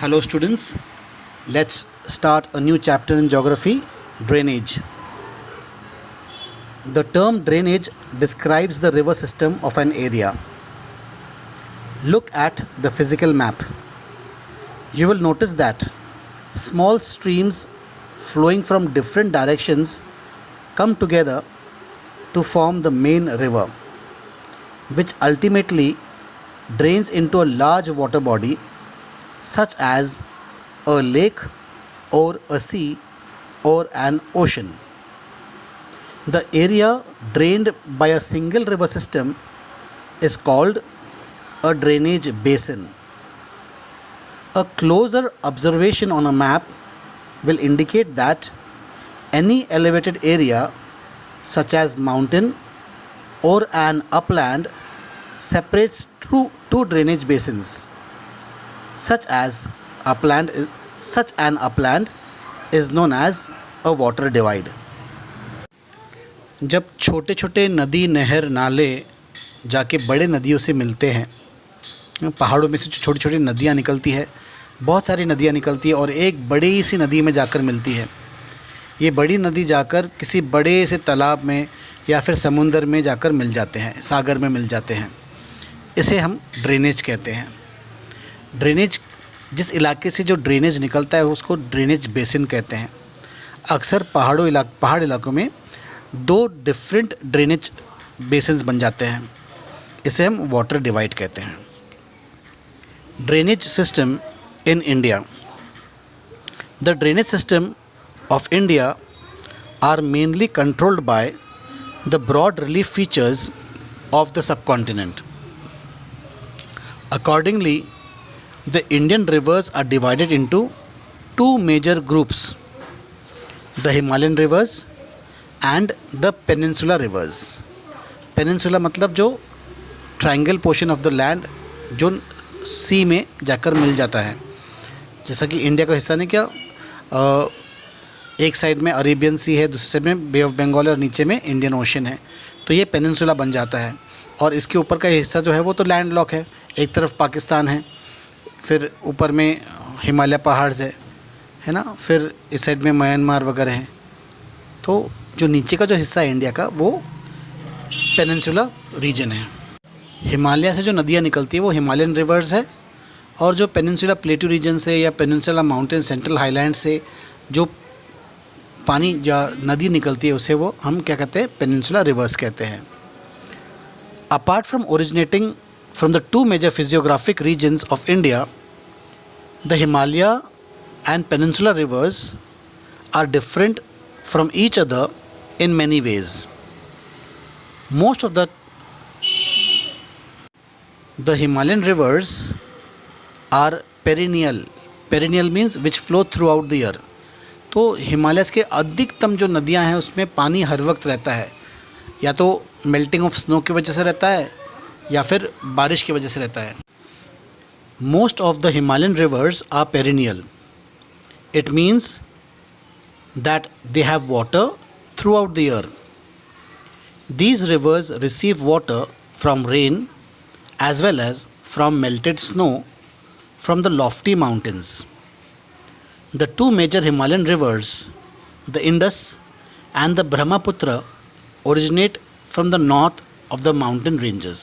Hello students, let's start a new chapter in geography, drainage. The term drainage describes the river system of an area. Look at the physical map. You will notice that small streams flowing from different directions come together to form the main river, which ultimately drains into a large water body such as a lake or a sea or an ocean. The area drained by a single river system is called a drainage basin. A closer observation on a map will indicate that any elevated area such as mountain or an upland separates two drainage basins. Such an upland is known as a water divide. जब छोटे छोटे नदी नहर नाले जाके बड़े नदियों से मिलते हैं, पहाड़ों में से छोटी छोटी नदियाँ निकलती है, बहुत सारी नदियाँ निकलती है और एक बड़ी सी नदी में जाकर मिलती है। ये बड़ी नदी जाकर किसी बड़े से तालाब में या फिर समुंदर में जाकर मिल जाते हैं, सागर में मिल जाते हैं। इसे हम ड्रेनेज कहते हैं। ड्रेनेज, जिस इलाके से जो ड्रेनेज निकलता है उसको ड्रेनेज बेसिन कहते हैं। अक्सर पहाड़ इलाकों में दो डिफरेंट ड्रेनेज बेसिन्स बन जाते हैं। इसे हम वाटर डिवाइड कहते हैं। Drainage system in India. The drainage system of India are mainly controlled by the broad relief features of the subcontinent. Accordingly, the Indian rivers are divided into two major groups: the Himalayan rivers and the peninsular rivers. Peninsula मतलब जो triangle portion of the land जो सी में जाकर मिल जाता है। जैसा कि India का हिस्सा नहीं क्या, एक साइड में अरेबियन सी है, दूसरे साइड में बे ऑफ बंगाल और नीचे में इंडियन ओशन है, तो ये पेनिनसुला बन जाता है। और इसके ऊपर का हिस्सा जो है वो तो लैंड लॉक है। एक तरफ पाकिस्तान है, फिर ऊपर में हिमालय पहाड़ है ना, फिर इस साइड में म्यांमार वगैरह है। तो जो नीचे का जो हिस्सा है इंडिया का वो पेनिनसुला रीजन है। हिमालय से जो नदियाँ निकलती है वो हिमालयन रिवर्स है, और जो पेनिनसुला प्लेटू रीजन से या पेनिनसुला माउंटेन सेंट्रल हाईलैंड से जो पानी या नदी निकलती है उसे वो हम क्या कहते हैं, पेनिनसुला रिवर्स कहते हैं। Apart from originating from the two major physiographic regions of India, the Himalaya and Peninsular rivers are different from each other in many ways. Most of the Himalayan rivers are perennial. Perennial means which flow throughout the year. तो हिमालय के अधिकतम जो नदियां हैं उसमें पानी हर वक्त रहता है, या तो मेल्टिंग ऑफ स्नो की वजह से रहता है या फिर बारिश की वजह से रहता है। Most of the Himalayan rivers are perennial. It means that they have water throughout the year. These rivers receive water from rain as well as from melted snow from the lofty mountains. The two major Himalayan rivers, the Indus and the Brahmaputra, originate from the north of the mountain ranges.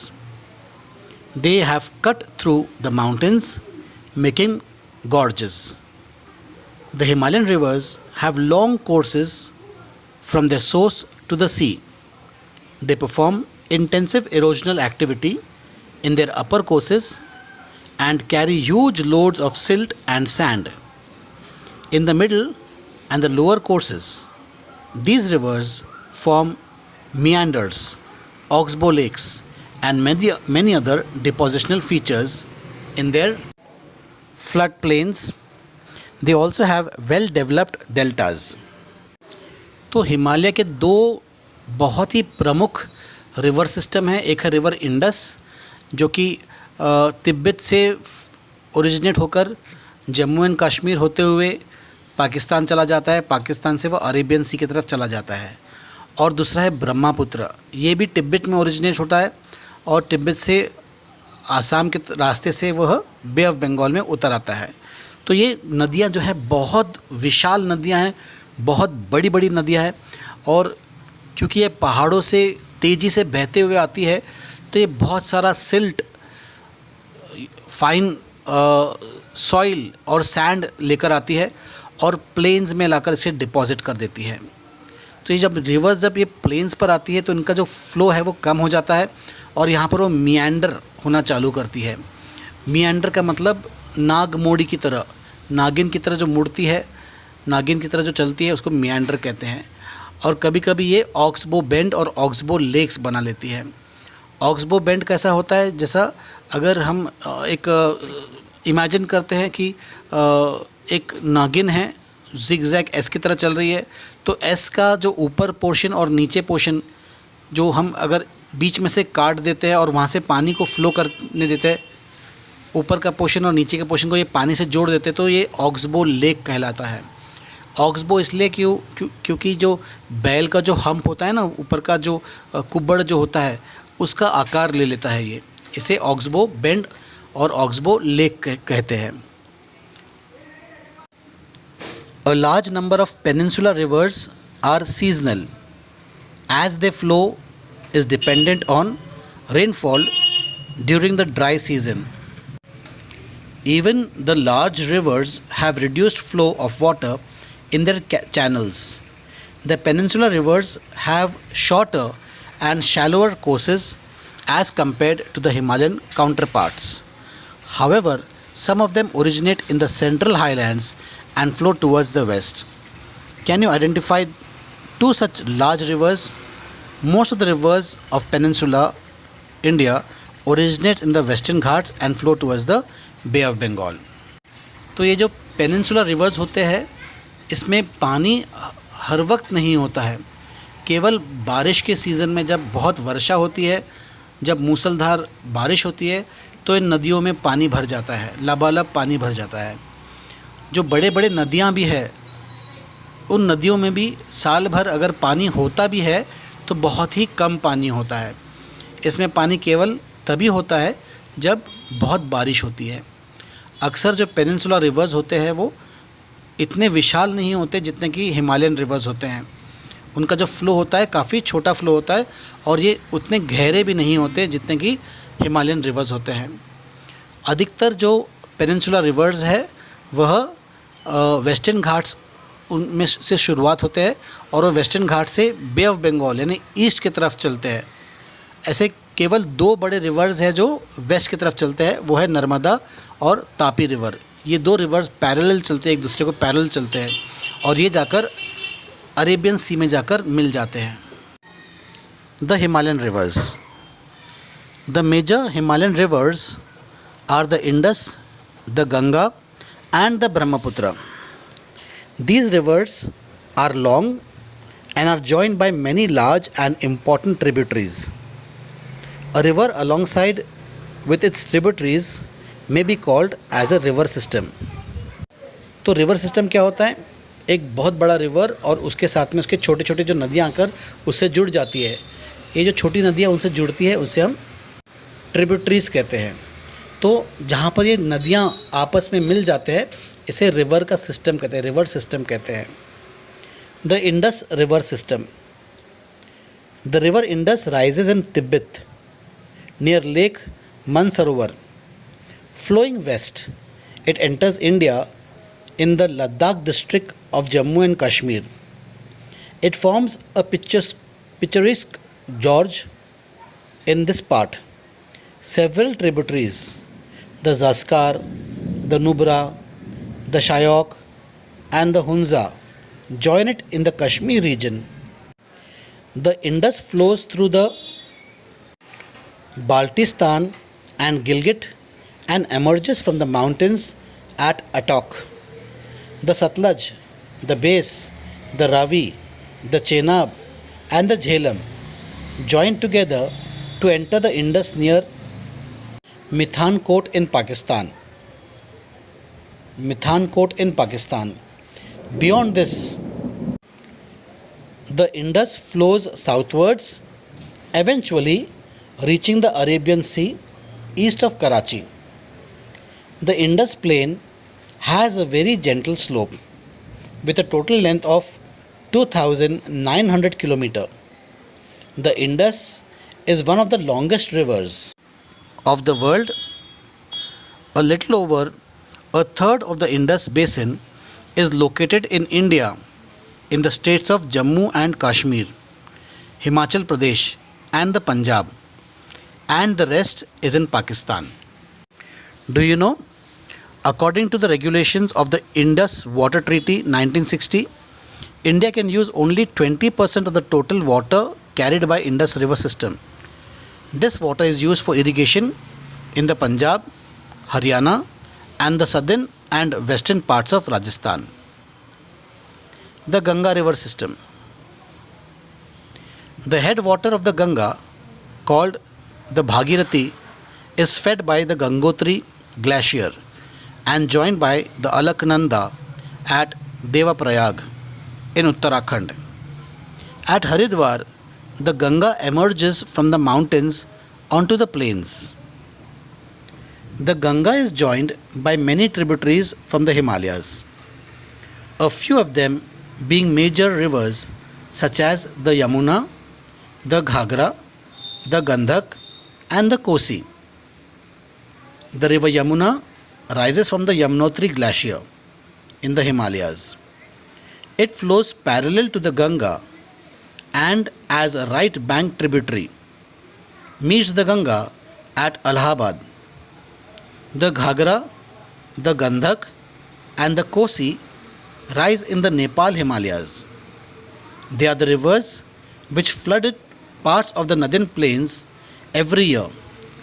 They have cut through the mountains, making gorges. The Himalayan rivers have long courses from their source to the sea. They perform intensive erosional activity in their upper courses and carry huge loads of silt and sand. In the middle and the lower courses, these rivers form meanders, oxbow lakes and many other depositional features in their floodplains. They also have well developed deltas. तो हिमालय के दो बहुत ही प्रमुख river system हैं। एक है river Indus जो कि तिब्बत से ओरिजिनेट होकर जम्मू एंड कश्मीर होते हुए पाकिस्तान चला जाता है, पाकिस्तान से वह अरेबियन सी की तरफ चला जाता है। और दूसरा है ब्रह्मपुत्र, ये भी तिब्बत में ओरिजिनेट होता है और तिब्बत से आसाम के रास्ते से वह बे ऑफ बंगाल में उतर आता है। तो ये नदियाँ जो है बहुत विशाल नदियाँ हैं, बहुत बड़ी बड़ी नदियाँ हैं, और क्योंकि ये पहाड़ों से तेज़ी से बहते हुए आती है तो ये बहुत सारा सिल्ट, फाइन सॉइल और सैंड लेकर आती है और प्लेन्स में लाकर इसे डिपॉजिट कर देती है। तो ये जब ये प्लेन्स पर आती है तो इनका जो फ्लो है वो कम हो जाता है और यहाँ पर वो मियांडर होना चालू करती है। मियांडर का मतलब नागमोड़ी की तरह, नागिन की तरह जो मुड़ती है, नागिन की तरह जो चलती है, उसको मियांडर कहते हैं। और कभी कभी ये ऑक्सबो बेंड और ऑक्सबो लेक्स बना लेती है। ऑक्सबो बेंड कैसा होता है, जैसा अगर हम एक इमेजिन करते हैं कि एक नागिन है, जिगजैग एस की तरह चल रही है, तो एस का जो ऊपर पोर्शन और नीचे पोर्शन जो हम अगर बीच में से काट देते हैं और वहाँ से पानी को फ्लो करने देते हैं, ऊपर का पोर्शन और नीचे के पोर्शन को ये पानी से जोड़ देते हैं, तो ये ऑक्सबो लेक कहलाता है। ऑक्सबो इसलिए क्योंकि जो बैल का जो हम्प होता है ना, ऊपर का जो कुब्बड़ जो होता है, उसका आकार ले लेता है ये, इसे ऑक्सबो बेंड और ऑक्सबो लेक कहते हैं। A large number of peninsular rivers are seasonal as their flow is dependent on rainfall during the dry season. Even the large rivers have reduced flow of water in their channels. The peninsular rivers have shorter and shallower courses as compared to the Himalayan counterparts. However, some of them originate in the central highlands and flow towards the west. Can you identify two such large rivers? Most of the rivers of Peninsula India originate in the Western Ghats and flow towards the Bay of Bengal. तो ये जो peninsular reverse होते हैं, इसमें पानी हर वक्त नहीं होता है। केवल बारिश के सीज़न में जब बहुत वर्षा होती है, जब मूसलधार बारिश होती है, तो इन नदियों में पानी भर जाता है, लबालब पानी भर जाता है। जो बड़े बड़े नदियाँ भी है, उन नदियों में भी साल भर अगर पानी होता भी है तो बहुत ही कम पानी होता है। इसमें पानी केवल तभी होता है जब बहुत बारिश होती है। अक्सर जो पेनिनसुलर रिवर्स होते हैं वो इतने विशाल नहीं होते जितने कि हिमालयन रिवर्स होते हैं। उनका जो फ़्लो होता है काफ़ी छोटा फ़्लो होता है और ये उतने गहरे भी नहीं होते जितने कि हिमालयन रिवर्स होते हैं। अधिकतर जो पेनिनसुलर रिवर्स है वह वेस्टर्न घाट्स उनमें से शुरुआत होते हैं और वो वेस्टर्न घाट से बे ऑफ बंगाल यानी ईस्ट की तरफ चलते हैं। ऐसे केवल दो बड़े रिवर्स हैं जो वेस्ट की तरफ चलते हैं, वो है नर्मदा और तापी रिवर। ये दो रिवर्स पैरेलल चलते हैं, एक दूसरे को पैरेलल चलते हैं और ये जाकर अरेबियन सी में जाकर मिल जाते हैं। The Himalayan rivers. The major Himalayan rivers are the Indus, the Ganga and the Brahmaputra. These rivers are long and are joined by many large and important tributaries. A river alongside with its tributaries may be called as a river system. तो river system क्या होता है? एक बहुत बड़ा river और उसके साथ में उसके छोटे छोटे जो नदियाँ आकर उससे जुड़ जाती है। ये जो छोटी नदियाँ उनसे जुड़ती है उसे हम ट्रिब्यूटरीज कहते हैं। तो जहाँ पर ये नदियाँ आपस में मिल जाते हैं इसे रिवर का सिस्टम कहते हैं, रिवर सिस्टम कहते हैं। The Indus river system. The river Indus rises in Tibet near lake Mansarovar. Flowing west it enters India in the Ladakh district of Jammu and Kashmir. It forms a picturesque gorge in this part. Several tributaries, the Zaskar, the Nubra, the Shayok and the Hunza join it in the Kashmir region. The Indus flows through the Baltistan and Gilgit and emerges from the mountains at Attock. The Satluj, the Bes, the Ravi, the Chenab and the Jhelum join together to enter the Indus near Mithankot in Pakistan. Beyond this, the Indus flows southwards, eventually reaching the Arabian Sea east of Karachi. The Indus plain has a very gentle slope with a total length of 2,900 kilometer. The Indus is one of the longest rivers of the world. A little over a third of the Indus basin is located in India in the states of Jammu and Kashmir, Himachal Pradesh and the Punjab, and the rest is in Pakistan. Do you know, according to the regulations of the Indus Water Treaty 1960, India can use only 20% of the total water carried by Indus river system. This water is used for irrigation in the Punjab, Haryana and the southern and western parts of Rajasthan. The Ganga river system. The headwater of the Ganga, called the Bhagirathi, is fed by the Gangotri glacier and joined by the Alaknanda at Devaprayag in Uttarakhand. At Haridwar, the Ganga emerges from the mountains onto the plains. The Ganga is joined by many tributaries from the Himalayas, a few of them being major rivers such as the Yamuna, the Ghagra, the Gandhak and the Kosi. The river Yamuna rises from the Yamunotri glacier in the Himalayas. It flows parallel to the Ganga and as a right bank tributary meets the Ganga at Allahabad. The Ghagra, the Gandhak and the Kosi rise in the Nepal Himalayas. They are the rivers which flooded parts of the northern plains every year,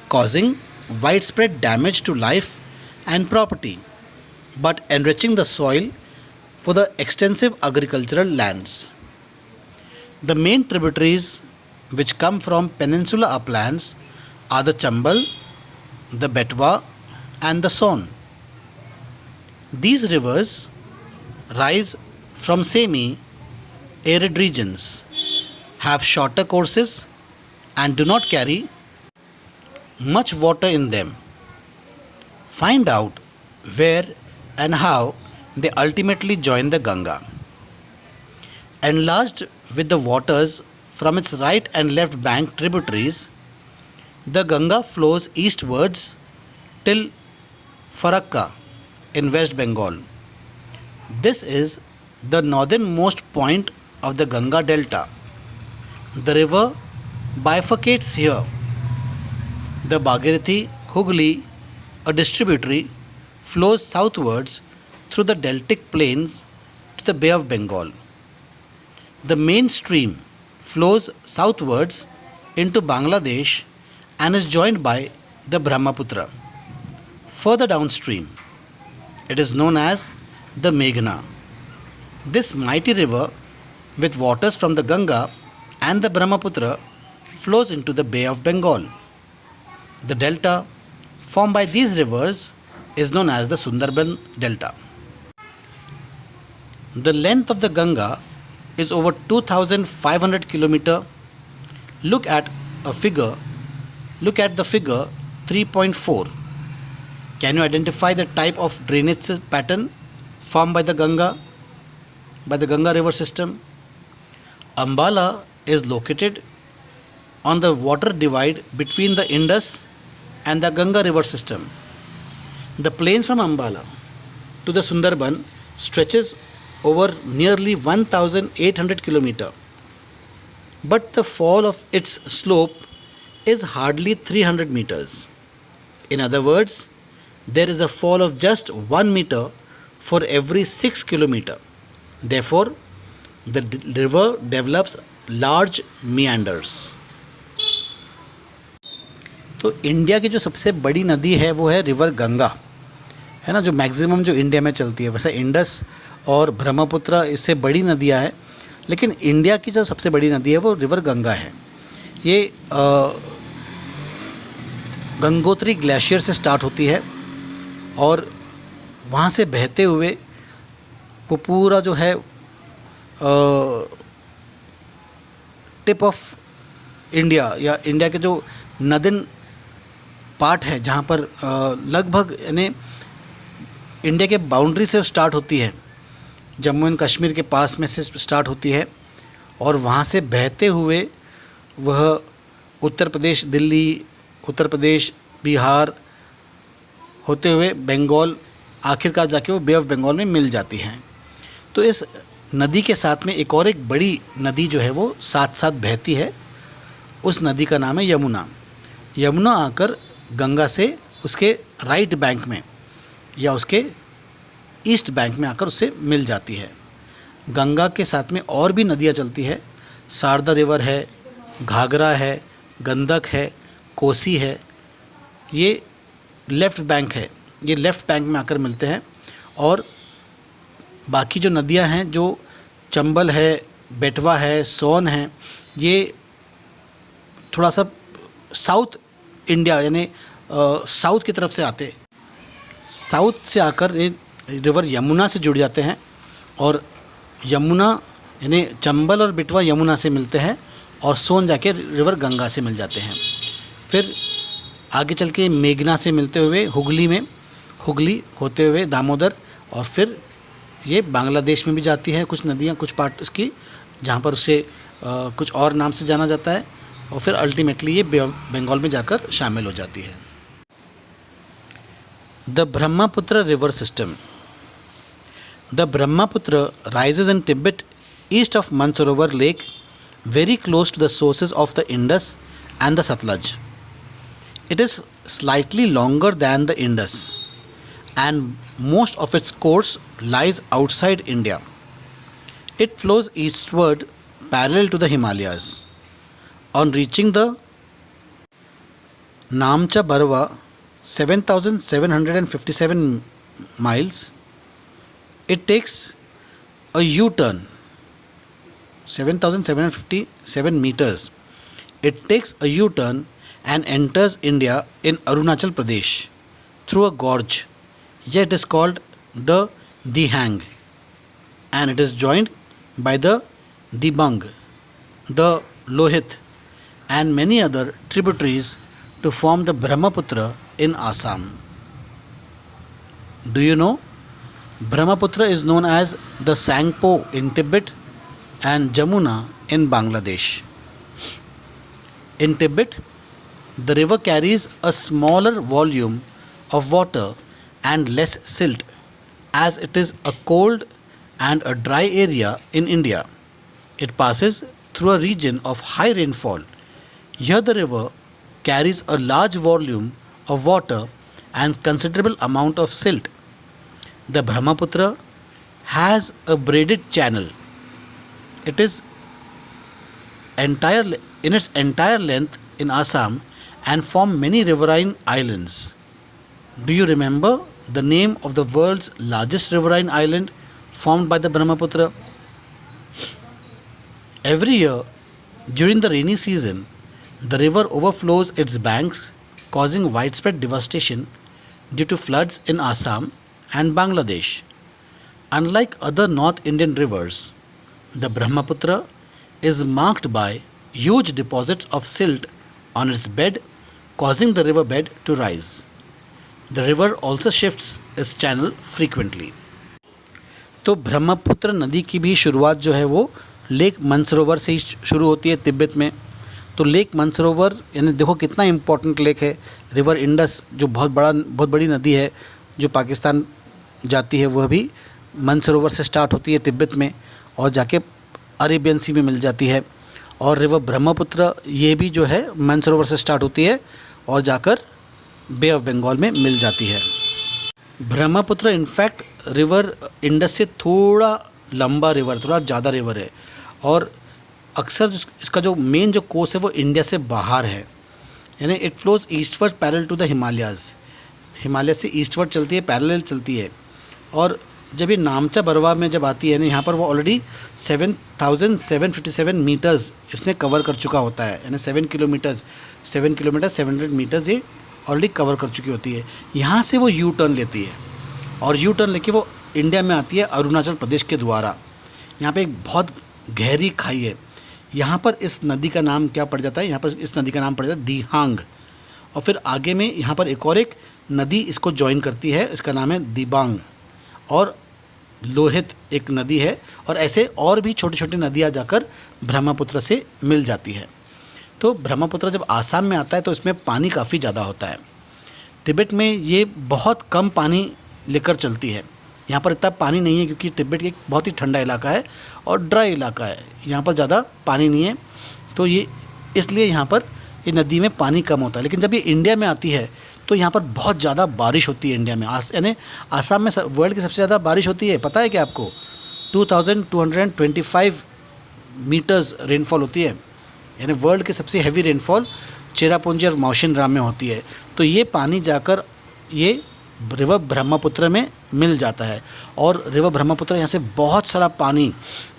causing widespread damage to life and property, but enriching the soil for the extensive agricultural lands. The main tributaries which come from peninsular uplands are the Chambal, the Betwa and the Son. These rivers rise from semi-arid regions, have shorter courses and do not carry much water in them. Find out where and how they ultimately join the Ganga. Enlarged with the waters from its right and left bank tributaries, the Ganga flows eastwards till Farakka in West Bengal. This is the northernmost point of the Ganga Delta. The river bifurcates here. The Bhagirathi Hooghly, a distributary, flows southwards through the deltic plains to the Bay of Bengal. The main stream flows southwards into Bangladesh and is joined by the Brahmaputra. Further downstream, it is known as the Meghna. This mighty river, with waters from the Ganga and the Brahmaputra, flows into the Bay of Bengal. The delta formed by these rivers is known as the Sundarban Delta. The length of the Ganga is over 2,500 km. Look at the figure 3.4. Can you identify the type of drainage pattern formed by the Ganga river system? Ambala is located on the water divide between the Indus and the Ganga river system. The plains from Ambala to the Sundarban stretches over nearly 1,800 km, but the fall of its slope is hardly 300 meters. In other words, there is a fall of just 1 meter for every 6 km. Therefore, the river develops large meanders. तो India की जो सबसे बड़ी नदी है वो है river Ganga, है ना, जो मैक्सिमम जो इंडिया में चलती है. वैसे इंडस और ब्रह्मपुत्र इससे बड़ी नदियां हैं, लेकिन इंडिया की जो सबसे बड़ी नदी है वो रिवर गंगा है. ये गंगोत्री ग्लेशियर से स्टार्ट होती है और वहाँ से बहते हुए वो पूरा जो है टिप ऑफ इंडिया या इंडिया के जो नदन पार्ट है जहाँ पर लगभग यानी इंडिया के बाउंड्री से स्टार्ट होती है, जम्मू एंड कश्मीर के पास में से स्टार्ट होती है और वहाँ से बहते हुए वह उत्तर प्रदेश, दिल्ली, उत्तर प्रदेश, बिहार होते हुए बंगाल, आखिरकार जाके वो बे ऑफ बंगाल में मिल जाती हैं। तो इस नदी के साथ में एक और एक बड़ी नदी जो है वो साथ साथ बहती है, उस नदी का नाम है यमुना। यमुना आकर गंगा से उसके राइट बैंक में या उसके ईस्ट बैंक में आकर उससे मिल जाती है। गंगा के साथ में और भी नदियाँ चलती है, शारदा रिवर है, घाघरा है, गंडक है, कोसी है, ये लेफ़्ट बैंक है, ये लेफ़्ट बैंक में आकर मिलते हैं। और बाकी जो नदियां हैं, जो चंबल है, बेटवा है, सोन है, ये थोड़ा सा साउथ इंडिया यानी साउथ की तरफ से आते, साउथ से आकर ये रिवर यमुना से जुड़ जाते हैं और यमुना यानी चंबल और बेटवा यमुना से मिलते हैं और सोन जाके रिवर गंगा से मिल जाते हैं। फिर आगे चल के मेघना से मिलते हुए हुगली में, हुगली होते हुए दामोदर, और फिर ये बांग्लादेश में भी जाती है कुछ नदियाँ, कुछ पार्ट उसकी जहाँ पर उसे कुछ और नाम से जाना जाता है, और फिर अल्टीमेटली ये बे ऑफ बंगाल में जाकर शामिल हो जाती है। The Brahmaputra river system. The Brahmaputra rises in Tibet east of Mansarovar Lake, very close to the sources of the Indus and the Satluj. It is slightly longer than the Indus, and most of its course lies outside India. It flows eastward parallel to the Himalayas. On reaching the Namcha Barwa, 7,757 miles, it takes a U-turn, 7,757 meters. It takes a U-turn and enters India in Arunachal Pradesh through a gorge. Yet it is called the Dihang, and it is joined by the Dibang, the Lohit, and many other tributaries to form the Brahmaputra in Assam. Do you know? Brahmaputra is known as the Sangpo in Tibet and Jamuna in Bangladesh. In Tibet, the river carries a smaller volume of water and less silt, as it is a cold and a dry area in India. It passes through a region of high rainfall. Here the river carries a large volume of water and considerable amount of silt. The Brahmaputra has a braided channel. It is in its entire length in Assam and form many riverine islands. Do you remember the name of the world's largest riverine island formed by the Brahmaputra? Every year during the rainy season, the river overflows its banks, causing widespread devastation due to floods in Assam and Bangladesh. Unlike other North Indian rivers, the Brahmaputra is marked by huge deposits of silt on its bed, causing the river bed to rise. The river also shifts its channel frequently. तो ब्रह्मपुत्र नदी की भी शुरुआत जो है वो lake Mansarovar से ही शुरू होती है तिब्बत में। तो लेक मानसरोवर यानी देखो कितना इम्पोर्टेंट लेक है। रिवर इंडस जो बहुत बड़ी नदी है जो पाकिस्तान जाती है, वह भी मानसरोवर से स्टार्ट होती है तिब्बत में और जाके अरेबियन सी में मिल जाती है। और रिवर ब्रह्मपुत्र ये भी जो है मानसरोवर से स्टार्ट होती है और जाकर बे ऑफ बंगाल में मिल जाती है। ब्रह्मपुत्र इनफैक्ट रिवर इंडस से थोड़ा लंबा रिवर, थोड़ा ज़्यादा रिवर है और अक्सर इसका जो मेन जो कोर्स है वो इंडिया से बाहर है। यानी it flows eastward parallel to the Himalayas, Himalaya से ईस्टवर्ड चलती है, पैरेलल चलती है। और जब ये नामचा बरवा में जब आती है ना, यहाँ पर वो ऑलरेडी 7,757 मीटर्स इसने कवर कर चुका होता है। यानी 7 किलोमीटर 700 मीटर्स ये ऑलरेडी कवर कर चुकी होती है। यहाँ से वो यू टर्न लेती है और यू टर्न लेके वो इंडिया में आती है अरुणाचल प्रदेश के द्वारा। यहाँ पे एक बहुत गहरी खाई है। यहाँ पर इस नदी का नाम क्या पड़ जाता है? यहाँ पर इस नदी का नाम पड़ जाता है दिहांग। और फिर आगे में यहाँ पर एक और एक नदी इसको ज्वाइन करती है, इसका नाम है दिबांग। और लोहित एक नदी है, और ऐसे और भी छोटी छोटी नदियाँ जाकर ब्रह्मपुत्र से मिल जाती है। तो ब्रह्मपुत्र जब आसाम में आता है तो इसमें पानी काफ़ी ज़्यादा होता है। तिब्बत में ये बहुत कम पानी लेकर चलती है। यहाँ पर इतना पानी नहीं है क्योंकि तिब्बत एक बहुत ही ठंडा इलाका है और ड्राई इलाका है, यहाँ पर ज़्यादा पानी नहीं है, तो ये इसलिए यहाँ पर ये नदी में पानी कम होता है। लेकिन जब ये इंडिया में आती है तो यहाँ पर बहुत ज़्यादा बारिश होती है। इंडिया में यानी आसाम में वर्ल्ड की सबसे ज़्यादा बारिश होती है, पता है क्या आपको? 2225 मीटर्स रेनफॉल होती है, यानी वर्ल्ड की सबसे हैवी रेनफॉल चेरापूंजी और मौशिनराम में होती है। तो ये पानी जाकर ये रिवर ब्रह्मपुत्र में मिल जाता है, और रिवर ब्रह्मपुत्र यहाँ से बहुत सारा पानी,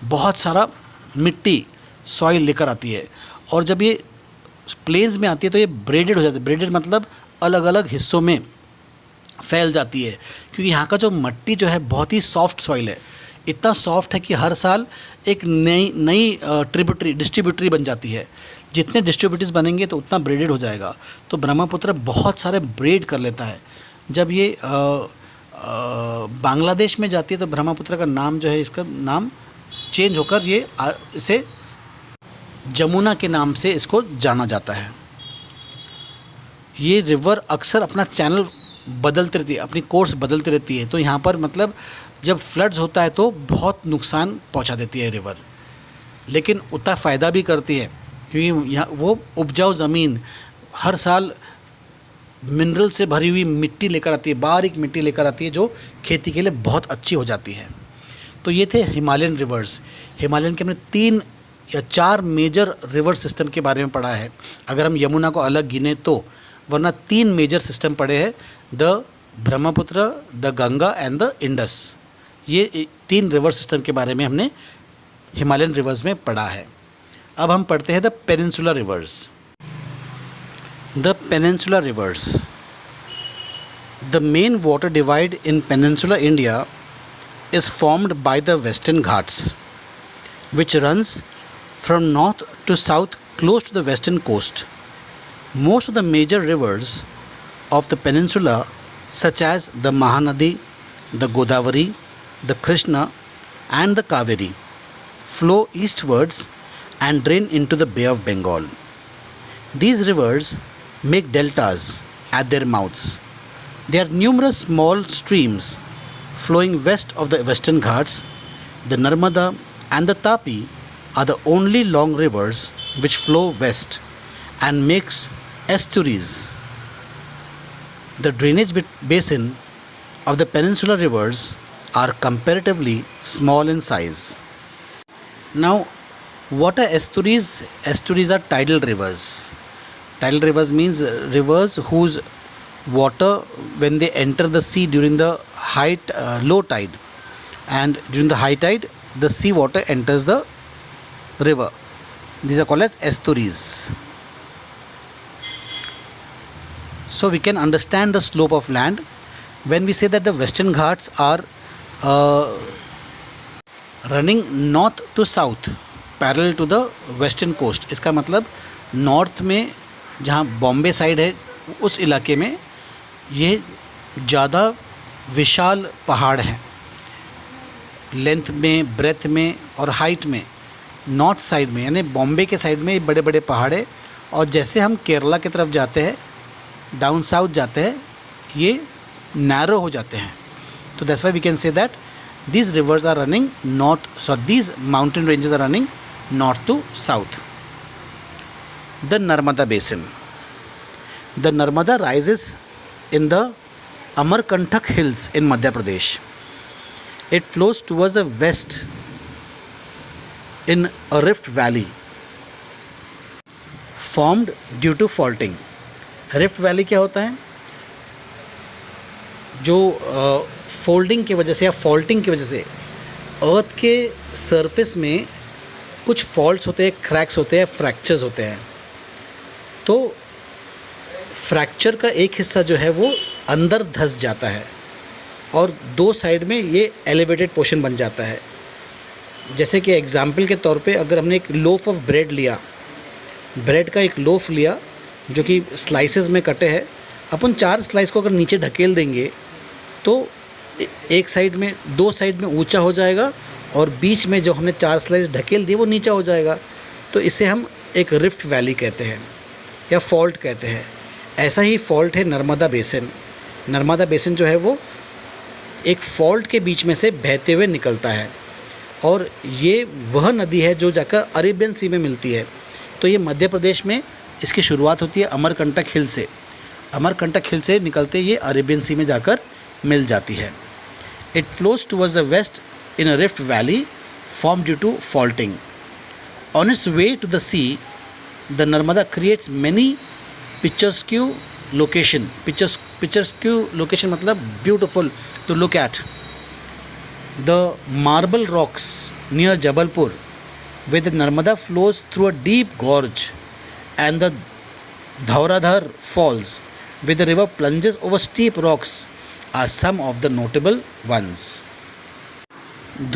बहुत सारा मिट्टी, सॉइल लेकर आती है, और जब ये प्लेन्स में आती है तो ये ब्रेडेड हो जाती है। ब्रेडेड मतलब अलग अलग हिस्सों में फैल जाती है, क्योंकि यहाँ का जो मिट्टी जो है बहुत ही सॉफ्ट सॉइल है, इतना सॉफ्ट है कि हर साल एक नई डिस्ट्रीब्यूटरी बन जाती है। जितने डिस्ट्रीब्यूटरीज बनेंगे तो उतना ब्रेडेड हो जाएगा। तो ब्रह्मपुत्र बहुत सारे ब्रेड कर लेता है। जब ये बांग्लादेश में जाती है तो ब्रह्मपुत्र का नाम जो है, इसका नाम चेंज होकर ये इसे जमुना के नाम से इसको जाना जाता है। ये रिवर अक्सर अपना चैनल बदलती रहती है, अपनी कोर्स बदलती रहती है। तो यहाँ पर मतलब जब फ्लड्स होता है तो बहुत नुकसान पहुँचा देती है रिवर, लेकिन उतना फ़ायदा भी करती है, क्योंकि यहाँ वो उपजाऊ ज़मीन हर साल मिनरल से भरी हुई मिट्टी लेकर आती है, बारीक मिट्टी लेकर आती है, जो खेती के लिए बहुत अच्छी हो जाती है। तो ये थे हिमालयन रिवर्स। हिमालयन के हमने 3 या 4 मेजर रिवर सिस्टम के बारे में पढ़ा है, अगर हम यमुना को अलग गिने तो, वरना 3 मेजर सिस्टम पढ़े हैं, the Brahmaputra, the Ganga and the Indus. ये 3 रिवर सिस्टम के बारे में हमने हिमालयन रिवर्स में पढ़ा है। अब हम पढ़ते हैं the peninsular reverse. The peninsular reverse, the main water divide in peninsular India is formed by the Western Ghats, which runs from north to south close to the western coast. Most of the major rivers of the peninsula, such as the Mahanadi, the Godavari, the Krishna and the Kaveri, flow eastwards and drain into the Bay of Bengal. These rivers make deltas at their mouths. There are numerous small streams flowing west of the Western Ghats. The Narmada and the Tapi are the only long rivers which flow west and makes estuaries. The drainage basin of the peninsular rivers are comparatively small in size. Now, what are estuaries? Estuaries are tidal rivers. Tidal rivers means rivers whose water, when they enter the sea during the low tide, and during the high tide the sea water enters the river. These are called as estuaries. So we can understand the slope of land when we say that the Western Ghats are running north to south parallel to the western coast. इसका मतलब north में जहाँ Bombay side है उस इलाके में ये ज़्यादा विशाल पहाड़ हैं, लेंथ में, ब्रेथ में और हाइट में। नॉर्थ साइड में यानी बॉम्बे के साइड में बड़े बड़े पहाड़ है, और जैसे हम केरला की तरफ जाते हैं, डाउन साउथ जाते हैं, ये नैरो हो जाते हैं। तो that's why we can say that these rivers are running these mountain ranges are running north to south. The Narmada basin, the Narmada rises in the Amarkantak hills in Madhya Pradesh. It flows towards the west in a rift valley formed due to faulting. Rift valley क्या होता है? जो folding की वजह से या faulting की वजह से अर्थ के सरफेस में कुछ फॉल्ट्स होते हैं, क्रैक्स होते हैं, फ्रैक्चर्स होते हैं। तो फ्रैक्चर का एक हिस्सा जो है वो अंदर धंस जाता है और 2 साइड में ये एलिवेटेड पोर्शन बन जाता है। जैसे कि एग्जाम्पल के तौर पे अगर हमने एक लोफ ऑफ ब्रेड लिया, ब्रेड का एक लोफ लिया जो कि स्लाइसेस में कटे हैं, अपन 4 स्लाइस को अगर नीचे ढकेल देंगे तो एक साइड में, दो साइड में ऊंचा हो जाएगा और बीच में जो हमने 4 स्लाइस ढकेल दिए वो नीचा हो जाएगा। तो इसे हम एक रिफ्ट वैली कहते हैं या फॉल्ट कहते हैं। ऐसा ही फॉल्ट है नर्मदा बेसिन। नर्मदा बेसिन जो है वो एक फॉल्ट के बीच में से बहते हुए निकलता है और ये वह नदी है जो जाकर अरेबियन सी में मिलती है। तो ये मध्य प्रदेश में इसकी शुरुआत होती है अमरकंटक हिल से। अमरकंटक हिल से निकलते ये अरेबियन सी में जाकर मिल जाती है। It flows towards the west in a rift valley form due to faulting. On its way to the sea, the Narmada creates many picturesque location. Picturesque location मतलब beautiful to look at. The marble rocks near Jabalpur where the Narmada flows through a deep gorge, and the Dhauradhar Falls where the river plunges over steep rocks are some of the notable ones.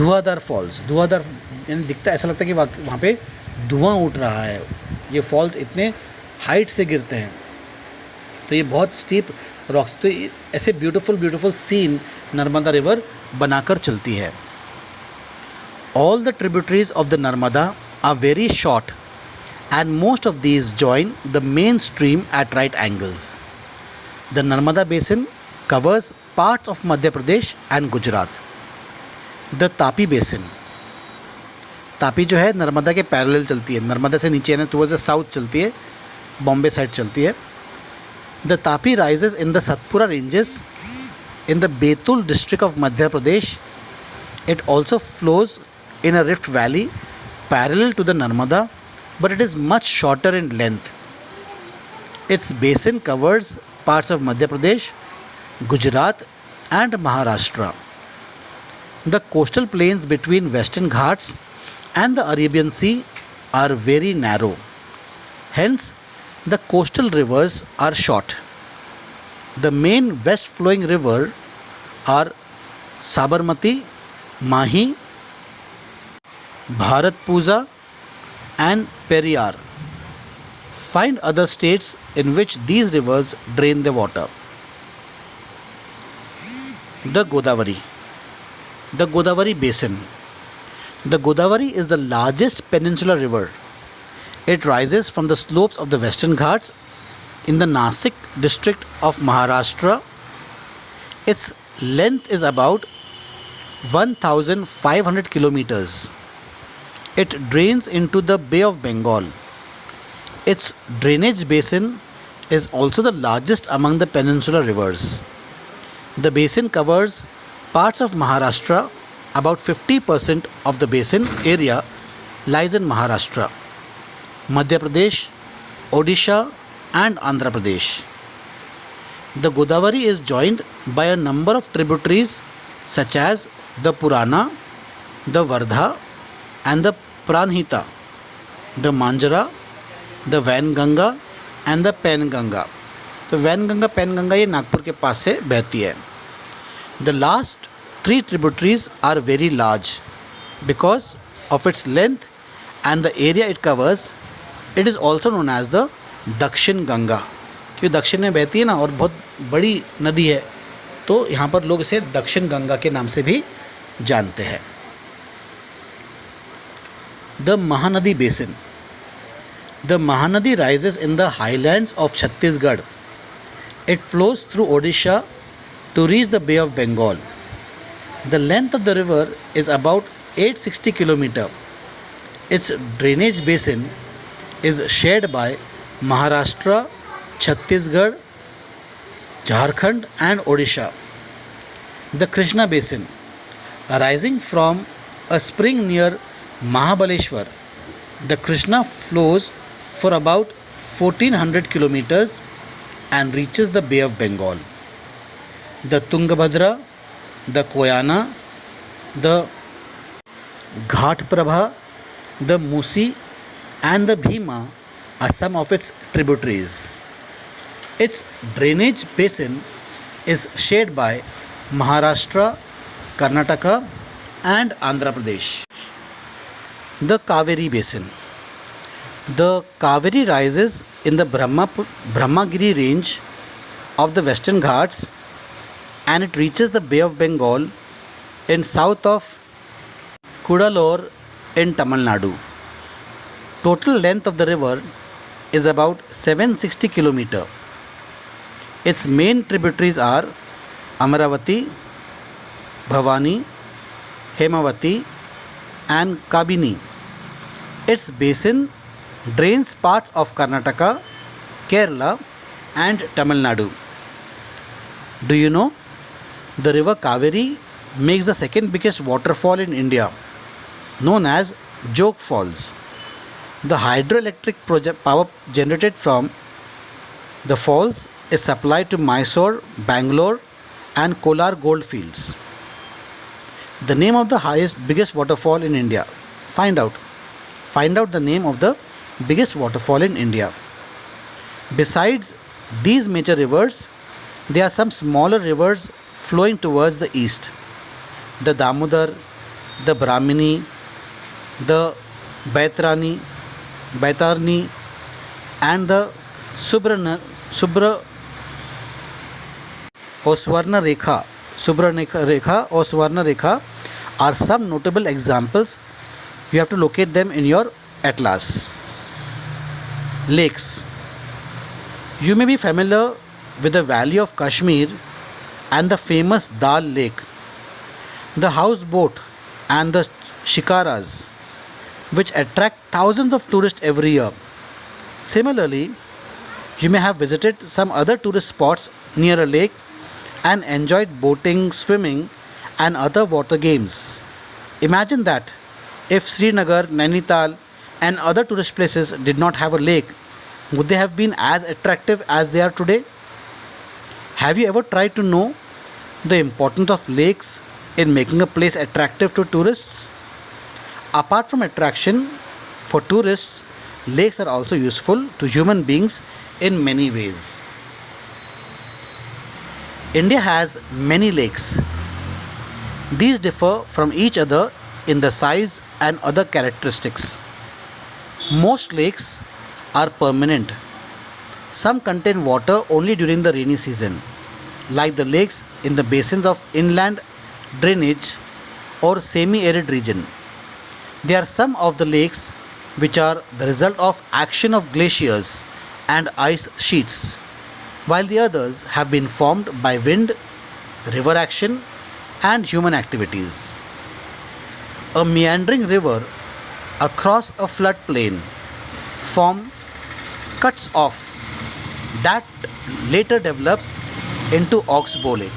Dhuandhar false, धुआंधार यानी दिखता, ऐसा लगता है कि वहाँ पे धुआं उठ रहा है। ये फॉल्स इतने हाइट से गिरते हैं, तो ये बहुत स्टीप रॉक्स, तो ऐसे ब्यूटीफुल सीन नर्मदा रिवर बनाकर चलती है। All the tributaries of the Narmada are very short, and most of these join the main stream at right angles. The Narmada basin covers parts of Madhya Pradesh and Gujarat. The Tapi basin, Tapi जो है नर्मदा के parallel चलती है, नर्मदा से नीचे ना towards the south चलती है, बॉम्बे साइड चलती है। The Tapi rises in the Satpura ranges in the Betul district of Madhya Pradesh. It also flows in a rift valley parallel to the Narmada, but it is much shorter in length. Its basin covers parts of Madhya Pradesh, Gujarat and Maharashtra. The coastal plains between Western Ghats and the Arabian Sea are very narrow. Hence, the coastal rivers are short. The main west flowing river are Sabarmati, Mahi, Bharatpooja and Periyar. Find other states in which these rivers drain the water. The Godavari. The Godavari Basin. The Godavari is the largest peninsular river. It rises from the slopes of the Western Ghats in the Nasik district of Maharashtra. Its length is about 1,500 kilometers. It drains into the Bay of Bengal. Its drainage basin is also the largest among the peninsular rivers. The basin covers parts of Maharashtra. About 50% of the basin area lies in Maharashtra, Madhya Pradesh, Odisha and Andhra Pradesh. The Godavari is joined by a number of tributaries such as the Purana, the Vardha and the Pranhita, the Manjara, the Vainganga and the Penganga. तो वैनगंगा पेनगंगा ये नागपुर के पास से बहती है. The last three tributaries are very large because of its length and the area it covers. It is also known as the दक्षिण गंगा, क्योंकि दक्षिण में बहती है ना और बहुत बड़ी नदी है, तो यहाँ पर लोग इसे दक्षिण गंगा के नाम से भी जानते हैं. The Mahanadi Basin. The Mahanadi rises in the highlands of Chhattisgarh. It flows through Odisha to reach the Bay of Bengal. The length of the river is about 860 km. Its drainage basin is shared by Maharashtra, Chhattisgarh, Jharkhand and Odisha. The Krishna Basin, arising from a spring near Mahabaleshwar, the Krishna flows for about 1400 km and reaches the Bay of Bengal. The Tungabhadra, the Koyana, the Ghatprabha, the Musi and the Bhima are some of its tributaries. Its drainage basin is shared by Maharashtra, Karnataka and Andhra Pradesh. The Kaveri Basin. The Kaveri rises in the Brahmagiri range of the Western Ghats and it reaches the Bay of Bengal in south of Kudalore in Tamil Nadu. Total length of the river is about 760 km. Its main tributaries are Amaravati, Bhavani, Hemavati and Kabini. Its basin drains parts of Karnataka, Kerala and Tamil Nadu. Do you know the river Kaveri makes the second biggest waterfall in India, known as Jog Falls. The hydroelectric power generated from the falls is supplied to Mysore, Bangalore and Kolar goldfields. The name of the biggest waterfall in India. Find out. Find out the name of the biggest waterfall in India. Besides these major rivers, there are some smaller rivers flowing towards the east. The Damodar, the Brahmini, the Baitarani and the Subra or Swarna Rekha or Swarna Rekha are some notable examples. You have to locate them in your atlas. Lakes. You may be familiar with the valley of Kashmir and the famous Dal Lake, the houseboat and the shikaras, which attract thousands of tourists every year. Similarly, you may have visited some other tourist spots near a lake and enjoyed boating, swimming, and other water games. Imagine that if Srinagar, Nainital, and other tourist places did not have a lake, would they have been as attractive as they are today? Have you ever tried to know the importance of lakes in making a place attractive to tourists? Apart from attraction for tourists, lakes are also useful to human beings in many ways. India has many lakes. These differ from each other in the size and other characteristics. Most lakes are permanent. Some contain water only during the rainy season, like the lakes in the basins of inland drainage or semi-arid region. There are some of the lakes which are the result of action of glaciers and ice sheets, while the others have been formed by wind, river action and human activities. A meandering river across a floodplain form cuts off that later develops into Oxbow Lake.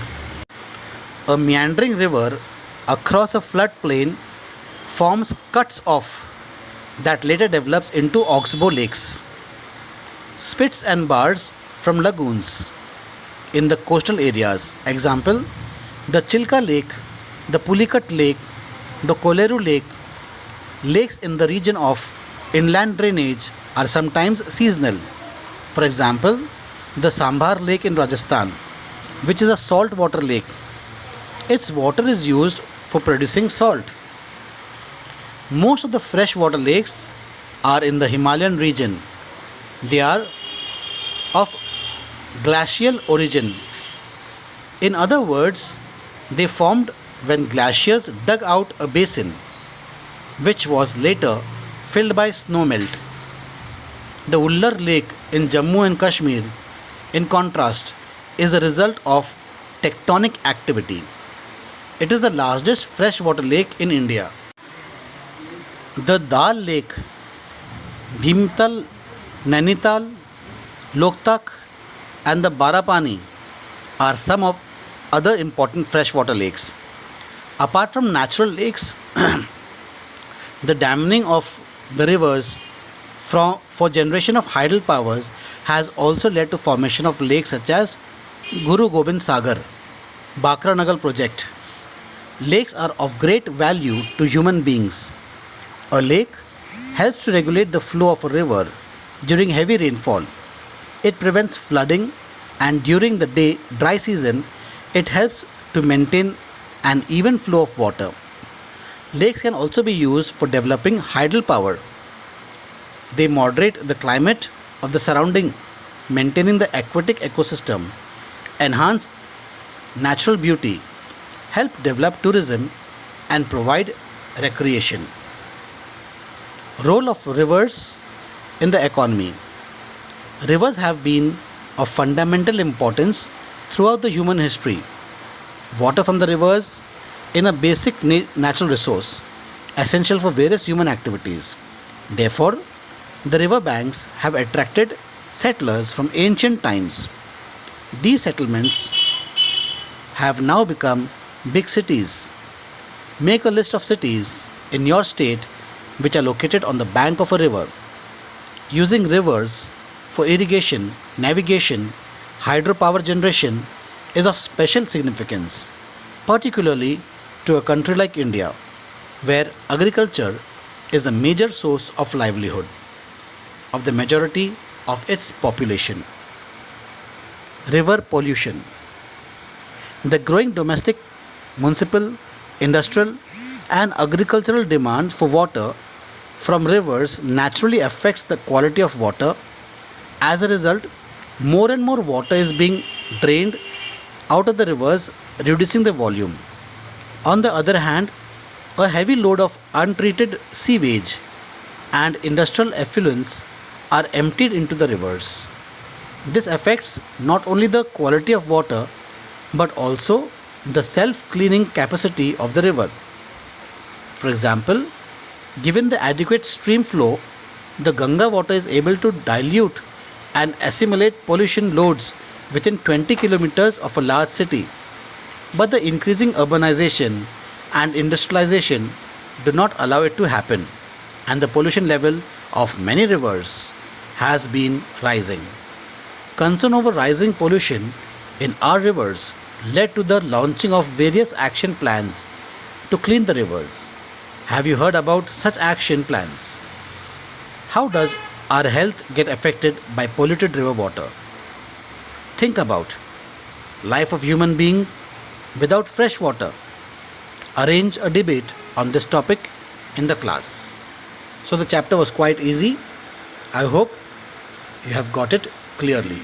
A meandering river across a floodplain forms cuts off that later develops into Oxbow Lakes. Spits and bars from lagoons in the coastal areas. Example, the Chilka Lake, the Pulicat Lake, the Koleru Lake. Lakes in the region of inland drainage are sometimes seasonal. For example, the Sambhar Lake in Rajasthan, which is a saltwater lake. Its water is used for producing salt. Most of the freshwater lakes are in the Himalayan region. They are of glacial origin. In other words, they formed when glaciers dug out a basin, which was later filled by snowmelt. The Ullar Lake in Jammu and Kashmir, in contrast, is the result of tectonic activity. It is the largest freshwater lake in India. The Dal Lake, Bhimtal, Nainital, Loktak and the Barapani are some of other important freshwater lakes. Apart from natural lakes, the damming of the rivers for generation of hydel powers has also led to formation of lakes such as Guru Gobind Sagar, Bakra Nagal project. Lakes are of great value to human beings. A lake helps to regulate the flow of a river during heavy rainfall. It prevents flooding, and during the dry season, it helps to maintain an even flow of water. Lakes can also be used for developing hydel power. They moderate the climate of the surrounding, maintaining the aquatic ecosystem, enhance natural beauty, help develop tourism, and provide recreation. Role of rivers in the economy. Rivers have been of fundamental importance throughout the human history. Water from the rivers is a basic natural resource essential for various human activities. Therefore, the river banks have attracted settlers from ancient times. These settlements have now become big cities. Make a list of cities in your state which are located on the bank of a river. Using rivers for irrigation, navigation, hydropower generation is of special significance, particularly to a country like India, where agriculture is the major source of livelihood of the majority of its population. River pollution. The growing domestic, municipal, industrial, and agricultural demand for water from rivers naturally affects the quality of water. As a result, more and more water is being drained out of the rivers, reducing the volume. On the other hand, a heavy load of untreated sewage and industrial effluents are emptied into the rivers. This affects not only the quality of water but also the self cleaning capacity of the river. For example, given the adequate stream flow, the Ganga water is able to dilute and assimilate pollution loads within 20 kilometers of a large city. But the increasing urbanization and industrialization do not allow it to happen, and the pollution level of many rivers has been rising. Concern over rising pollution in our rivers led to the launching of various action plans to clean the rivers. Have you heard about such action plans? How does our health get affected by polluted river water? Think about life of human being without fresh water. Arrange a debate on this topic in the class. So the chapter was quite easy. I hope you have got it clearly.